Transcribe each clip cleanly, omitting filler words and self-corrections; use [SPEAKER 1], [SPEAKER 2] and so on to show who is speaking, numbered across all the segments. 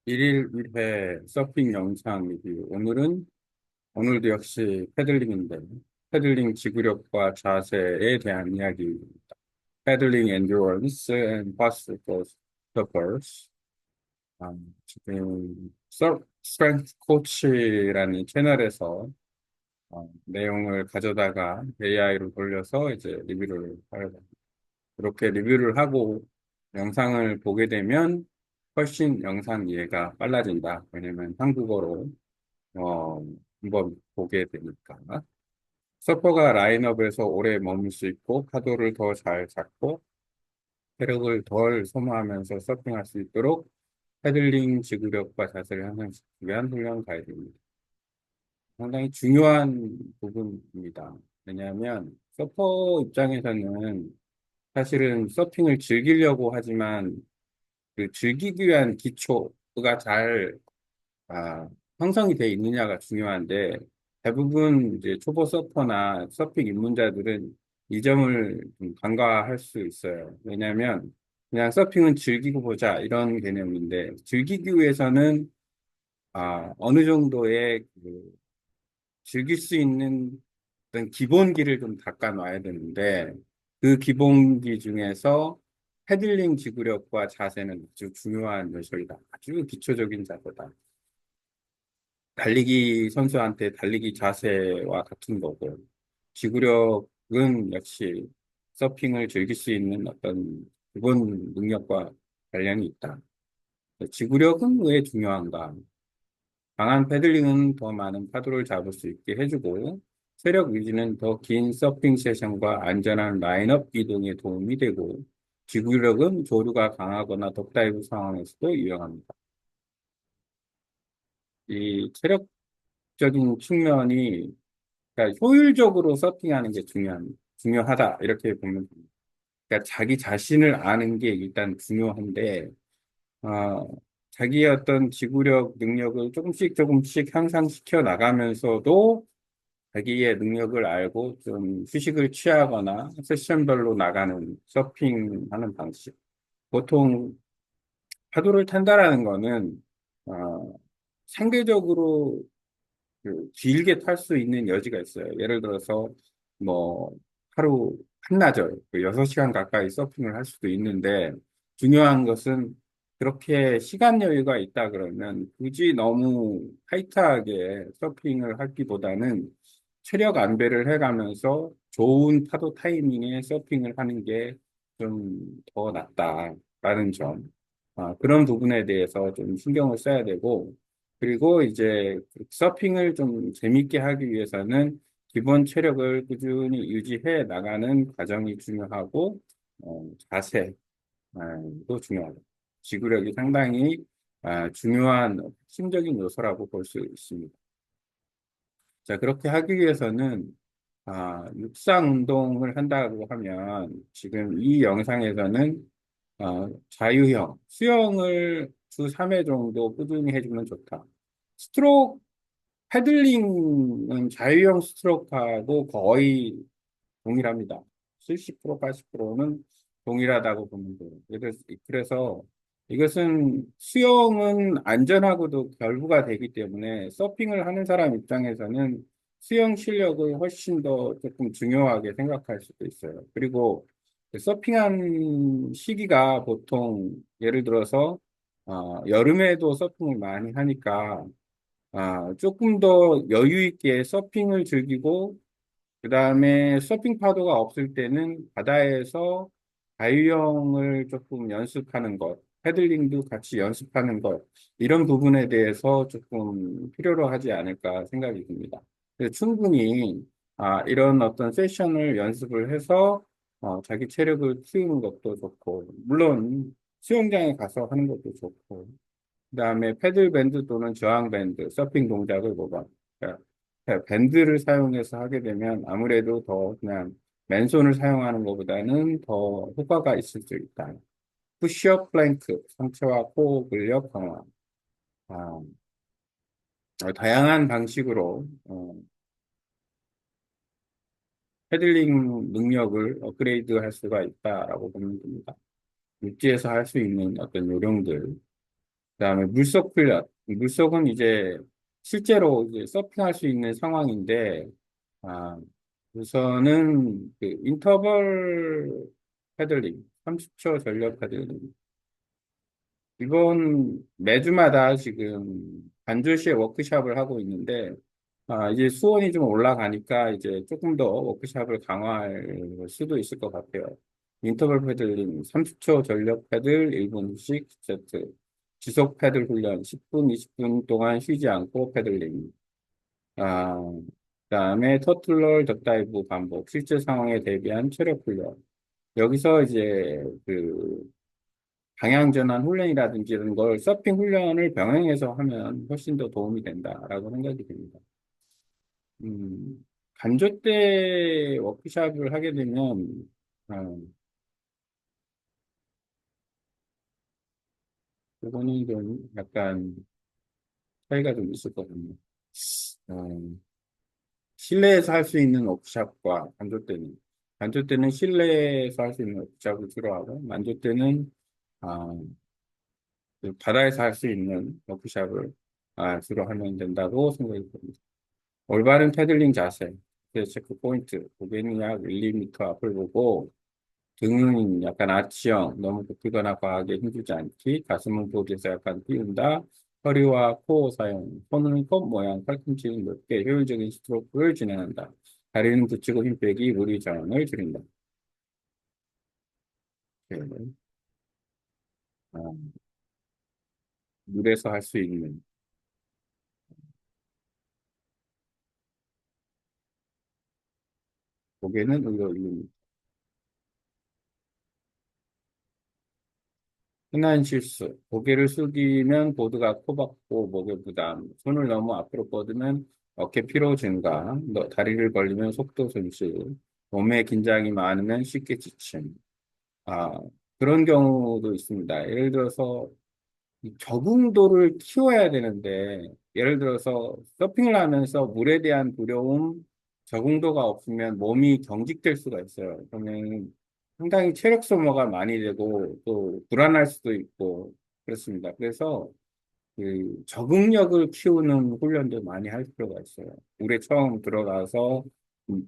[SPEAKER 1] 일일 1회 서핑 영상 리뷰. 오늘도 역시 패들링인데, 패들링 지구력과 자세에 대한 이야기입니다. 패들링 엔듀런스 앤 파스트 포 서퍼스. 지금 스트렝스 코치라는 채널에서 내용을 가져다가 AI로 돌려서 이제 리뷰를 하려고 합니다. 그렇게 리뷰를 하고 영상을 보게 되면 훨씬 영상 이해가 빨라진다. 왜냐면 한국어로 어, 한번 보게 되니까. 서퍼가 라인업에서 오래 머물 수 있고 파도를 더 잘 잡고 체력을 덜 소모하면서 서핑할 수 있도록 패들링 지구력과 자세를 향상시키기 위한 훈련 가이드입니다. 상당히 중요한 부분입니다. 왜냐하면 서퍼 입장에서는 사실은 서핑을 즐기려고 하지만 그 즐기기 위한 기초가 잘 아, 형성이 돼 있느냐가 중요한데 대부분 이제 초보 서퍼나 서핑 입문자들은 이 점을 좀 간과할 수 있어요. 왜냐하면 그냥 서핑은 즐기고 보자 이런 개념인데 즐기기 위해서는 어느 정도의 즐길 수 있는 어떤 기본기를 좀 닦아 놔야 되는데 그 기본기 중에서 패들링 지구력과 자세는 아주 중요한 요소이다. 아주 기초적인 자세다. 달리기 선수한테 달리기 자세와 같은 거고, 지구력은 역시 서핑을 즐길 수 있는 어떤 기본 능력과 관련이 있다. 지구력은 왜 중요한가? 강한 패들링은 더 많은 파도를 잡을 수 있게 해주고, 체력 유지는 더 긴 서핑 세션과 안전한 라인업 이동에 도움이 되고, 지구력은 조류가 강하거나 덕다이브 상황에서도 유용합니다. 이 체력적인 측면이 그러니까 효율적으로 서핑하는 게 중요하다. 이렇게 보면 됩니다. 그러니까 자기 자신을 아는 게 일단 중요한데, 어, 자기의 어떤 지구력 능력을 조금씩 조금씩 향상시켜 나가면서도 자기의 능력을 알고 좀 휴식을 취하거나 세션별로 나가는 서핑하는 방식. 보통 파도를 탄다라는 거는, 어, 상대적으로 길게 탈 수 있는 여지가 있어요. 예를 들어서 뭐 하루 한나절 6시간 가까이 서핑을 할 수도 있는데 중요한 것은 그렇게 시간 여유가 있다 그러면 굳이 너무 타이트하게 서핑을 하기보다는 체력 안배를 해가면서 좋은 파도 타이밍에 서핑을 하는 게 좀 더 낫다라는 점. 그런 부분에 대해서 좀 신경을 써야 되고 그리고 이제 서핑을 좀 재밌게 하기 위해서는 기본 체력을 꾸준히 유지해 나가는 과정이 중요하고, 자세도 중요하고, 지구력이 상당히 중요한 핵심적인 요소라고 볼 수 있습니다. 자, 그렇게 하기 위해서는 육상 운동을 한다고 하면 지금 이 영상에서는 자유형, 수영을 주 3회 정도 꾸준히 해주면 좋다. 스트로크 패들링은 자유형 스트로크하고 거의 동일합니다. 70%, 80%는 동일하다고 보면 돼요. 그래서 이것은 수영은 안전하고도 결부가 되기 때문에 서핑을 하는 사람 입장에서는 수영 실력을 훨씬 더 조금 중요하게 생각할 수도 있어요. 그리고 서핑한 시기가 보통 예를 들어서 여름에도 서핑을 많이 하니까 조금 더 여유 있게 서핑을 즐기고, 그 다음에 서핑 파도가 없을 때는 바다에서 자유형을 조금 연습하는 것, 패들링도 같이 연습하는 것, 이런 부분에 대해서 조금 필요로 하지 않을까 생각이 듭니다. 그래서 충분히, 이런 어떤 세션을 연습을 해서, 자기 체력을 키우는 것도 좋고, 물론 수영장에 가서 하는 것도 좋고, 그다음에 패들 밴드 또는 저항 밴드, 서핑 동작을 그러니까 밴드를 사용해서 하게 되면 아무래도 더 그냥 맨손을 사용하는 것보다는 더 효과가 있을 수 있다. 푸시업 플랭크, 상체와 코어 근력 강화. 아, 다양한 방식으로 패들링 능력을 업그레이드 할 수가 있다라고 보면 됩니다. 육지에서 할 수 있는 어떤 요령들, 그다음에 물속 훈련. 물속은 이제 실제로 이제 서핑할 수 있는 상황인데, 아, 우선은 그 인터벌 패들링, 30초 전력 패들링. 이번 매주마다 지금 반주시에 워크숍을 하고 있는데, 이제 수온이 좀 올라가니까 이제 조금 더 워크숍을 강화할 수도 있을 것 같아요. 인터벌 패들링 30초 전력 패들 1분씩 세트. 지속 패들 훈련 10분, 20분 동안 쉬지 않고 패들링. 아, 그다음에 터틀럴 덕다이브 반복. 실제 상황에 대비한 체력 훈련. 여기서 이제 그 방향 전환 훈련이라든지 이런 걸 서핑 훈련을 병행해서 하면 훨씬 더 도움이 된다라고 생각이 듭니다. 간조 때 워크샵을 하게 되면, 어, 그거는 좀 약간 차이가 좀 있을 거거든요. 어, 실내에서 할 수 있는 워크샵과 간조 때는 실내에서 할 수 있는 워크샵을 주로 하고, 만조 때는, 아, 그 바다에서 할 수 있는 워크샵을 주로 하면 된다고 생각이 듭니다. 올바른 패들링 자세, 그 체크 포인트, 고개는 약 1~2m 앞을 보고, 등은 약간 아치형, 너무 굽히거나 과하게 힘주지 않기, 가슴은 보드에서 약간 띄운다, 허리와 코어 사용, 손은 컵 모양, 팔꿈치는 높게 효율적인 스트로크를 진행한다. 다리는 붙이고 힘 빼기, 무리 저항을 줄인다. 네. 어, 물에서 할 수 있는, 고개는 의로 올립니다. 흔한 실수, 고개를 숙이면 보드가 코박고 목에 부담, 손을 너무 앞으로 뻗으면 어깨 피로 증가, 다리를 벌리면 속도 손실, 몸에 긴장이 많으면 쉽게 지침. 아, 그런 경우도 있습니다. 예를 들어서 이 적응도를 키워야 되는데, 예를 들어서 서핑을 하면서 물에 대한 두려움, 적응도가 없으면 몸이 경직될 수가 있어요. 그러면 상당히 체력 소모가 많이 되고 또 불안할 수도 있고 그렇습니다. 그래서 그 적응력을 키우는 훈련도 많이 할 필요가 있어요. 물에 처음 들어가서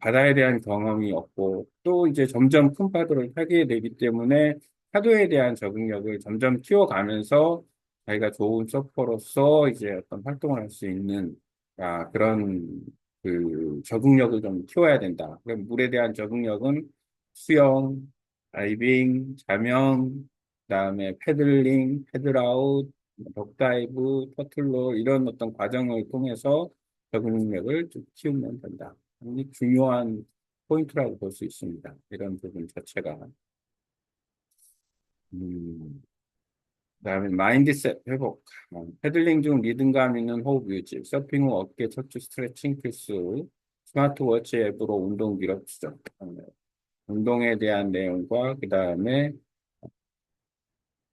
[SPEAKER 1] 바다에 대한 경험이 없고 또 이제 점점 큰 파도를 타게 되기 때문에 파도에 대한 적응력을 점점 키워가면서 자기가 좋은 서퍼로서 이제 어떤 활동을 할 수 있는 그런 그 적응력을 좀 키워야 된다. 그럼 물에 대한 적응력은 수영, 다이빙, 자명, 그다음에 패들링, 패들아웃, 덕다이브, 터틀로 이런 어떤 과정을 통해서 적응력을 좀 키우면 된다. 굉장히 중요한 포인트라고 볼 수 있습니다. 이런 부분 자체가. 음, 그다음에 마인드셋 회복. 패들링 중 리듬감 있는 호흡 유지, 서핑 후 어깨 척추 스트레칭 필수, 스마트워치 앱으로 운동 기록 수정. 운동에 대한 내용과 그다음에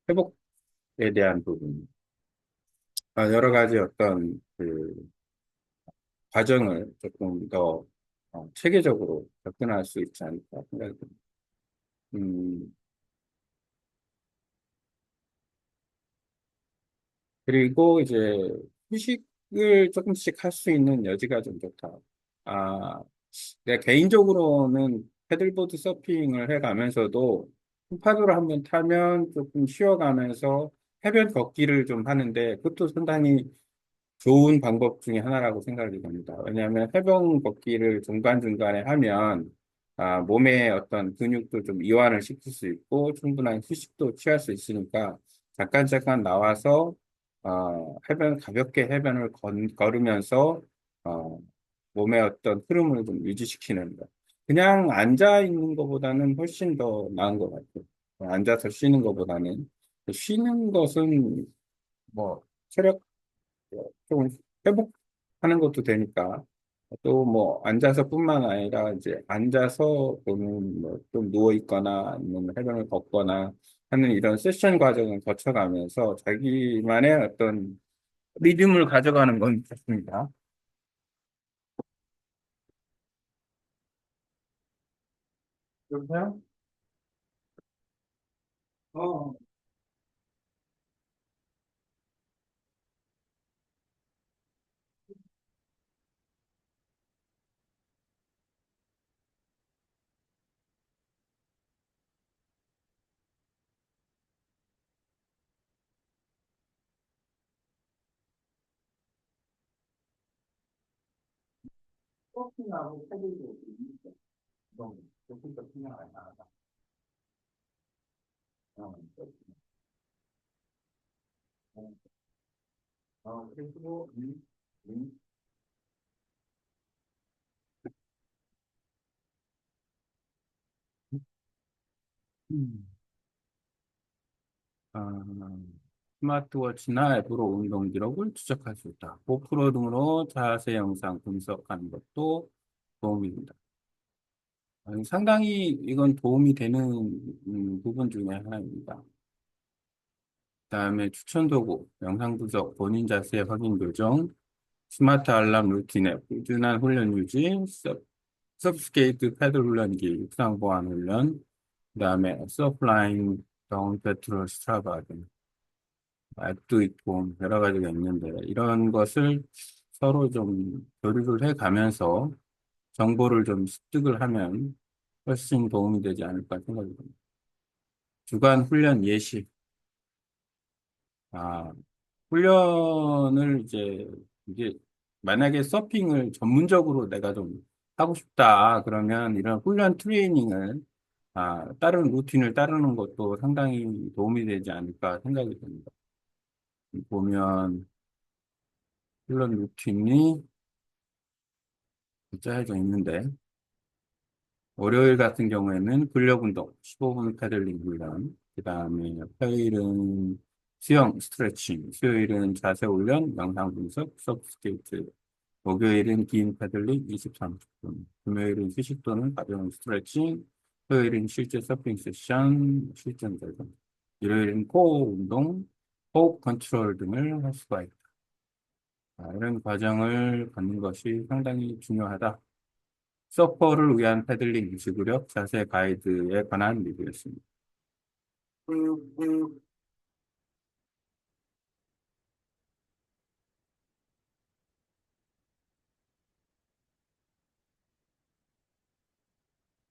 [SPEAKER 1] 회복에 대한 부분. 여러 가지 어떤 그 과정을 조금 더 체계적으로 접근할 수 있지 않을까 생각이 듭니다. 음, 그리고 이제 휴식을 조금씩 할 수 있는 여지가 좀 좋다. 아, 내가 개인적으로는 패들보드 서핑을 해가면서도 파도를 한번 타면 조금 쉬어가면서 해변 걷기를 좀 하는데 그것도 상당히 좋은 방법 중에 하나라고 생각이 됩니다. 왜냐하면 해변 걷기를 중간중간에 하면 몸의 어떤 근육도 좀 이완을 시킬 수 있고 충분한 휴식도 취할 수 있으니까 잠깐 잠깐 나와서 가볍게 해변을 걸으면서 어, 몸의 어떤 흐름을 좀 유지시키는 것. 그냥 앉아 있는 것보다는 훨씬 더 나은 것 같아요. 앉아서 쉬는 것보다는 쉬는 것은 뭐 체력 좀 회복하는 것도 되니까 또 뭐 앉아서뿐만 아니라 이제 앉아서 또는 뭐좀 누워 있거나 아니면 해변을 걷거나 하는 이런 세션 과정을 거쳐가면서 자기만의 어떤 리듬을 가져가는 건 좋습니다. 여보세요? 어, 서핑하고 패들도 있는데, 너무, 그렇게 그냥 안 하다. 서핑. 그리고, 음, 음. 아, 스마트워치나 앱으로 운동 기록을 추적할 수 있다. 고프로 등으로 자세 영상 분석하는 것도 도움이 된다. 상당히 이건 도움이 되는 부분 중에 하나입니다. 그다음에 추천 도구, 영상 분석, 본인 자세 확인 교정, 스마트 알람 루틴에 꾸준한 훈련 유지, 서브스케이트 패들 훈련기, 육상 보안 훈련, 그다음에 서플라인, 다운 페트롤 스트라바 등 앱도 있고 여러 가지가 있는데 이런 것을 서로 좀 교류를 해 가면서 정보를 좀 습득을 하면 훨씬 도움이 되지 않을까 생각이 듭니다. 주간 훈련 예시. 아, 훈련을 이게 만약에 서핑을 전문적으로 내가 좀 하고 싶다 그러면 이런 훈련 트레이닝을 다른 루틴을 따르는 것도 상당히 도움이 되지 않을까 생각이 듭니다. 보면 훈련 루틴이 짜여져 있는데 월요일 같은 경우에는 근력 운동 15분 패들링 훈련, 그다음에 화요일은 수영 스트레칭, 수요일은 자세 훈련, 영상 분석, 서브스케이트, 목요일은 긴 패들링 23분, 금요일은 휴식 또는 가벼운 스트레칭, 토요일은 실제 서핑 세션, 실전 적용, 일요일은 코어 운동, 호흡 컨트롤 등을 할 수가 있다. 이런 과정을 갖는 것이 상당히 중요하다. 서퍼를 위한 패들링 지구력 자세 가이드에 관한 리뷰였습니다.